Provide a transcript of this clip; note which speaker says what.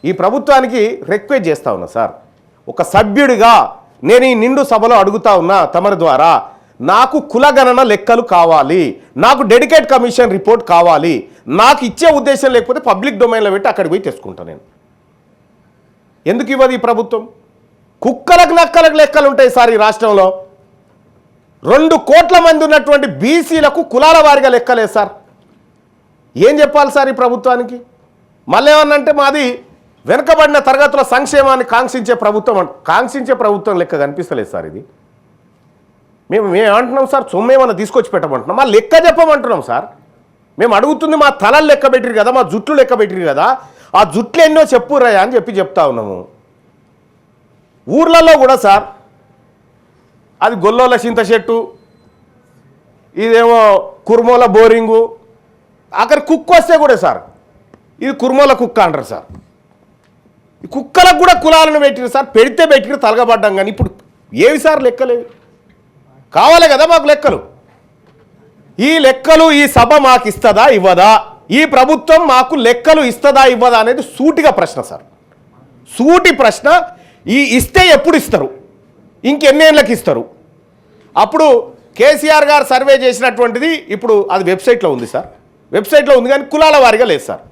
Speaker 1: ఈ ప్రభుత్వానికి రిక్వెస్ట్ చేస్తా ఉన్నా సార్, ఒక సభ్యుడిగా నేను ఈ నిండు సభలో అడుగుతా ఉన్నా తమరి ద్వారా, నాకు కులగణన లెక్కలు కావాలి, నాకు డెడికేట్ కమిషన్ రిపోర్ట్ కావాలి. నాకు ఇచ్చే ఉద్దేశం లేకపోతే పబ్లిక్ డొమైన్లో పెట్టి అక్కడికి పోయి తెచ్చుకుంటా నేను. ఎందుకు ఇవ్వదు ఈ ప్రభుత్వం? కుక్కలకు నక్కలకు లెక్కలు ఉంటాయి సార్ ఈ రాష్ట్రంలో. 2 కోట్ల మంది ఉన్నటువంటి బీసీలకు కులాల వారిగా లెక్కలేదు సార్. ఏం చెప్పాలి సార్ ఈ ప్రభుత్వానికి? మళ్ళీ ఏమన్నంటే మాది వెనుకబడిన తరగతుల సంక్షేమాన్ని కాంక్షించే ప్రభుత్వం లెక్క కనిపిస్తలేదు సార్ ఇది. మేము ఏమంటున్నాం సార్, సొమ్మేమన్నా తీసుకొచ్చి పెట్టమంటున్నాం, మా లెక్క చెప్పమంటున్నాం సార్. మేము అడుగుతుంది మా తలలు లెక్క పెట్టిరు కదా, మా జుట్లు లెక్క పెట్టిరు కదా, ఆ జుట్లు ఎన్నో చెప్పురయ్యా అని చెప్తా ఉన్నాము. ఊర్లలో కూడా సార్ అది గొల్లోల చింత చెట్టు, ఇదేమో కుర్మోల బోరింగు, అక్కడ కుక్క వస్తే కూడా సార్ ఇది కుర్మోల కుక్క అంటారు సార్. ఈ కుక్కలకు కూడా కులాలను పెట్టిరు సార్, పెడితే పెట్టిరు తలగబడ్డాం. కానీ ఇప్పుడు ఏవి సార్ లెక్కలేవి? కావాలి కదా మాకు లెక్కలు. ఈ లెక్కలు ఈ సభ మాకు ఇస్తుందా ఇవ్వదా, ఈ ప్రభుత్వం మాకు లెక్కలు ఇస్తుందా ఇవ్వదా అనేది సూటిగా ప్రశ్న సార్, సూటి ప్రశ్న. ఈ ఇస్తే ఎప్పుడు ఇస్తారు, ఇంకెన్నేళ్ళకి ఇస్తారు? అప్పుడు కేసీఆర్ గారు సర్వే చేసినటువంటిది ఇప్పుడు అది వెబ్సైట్లో ఉంది సార్, వెబ్సైట్లో ఉంది కానీ కులాల వారిగా లేదు సార్.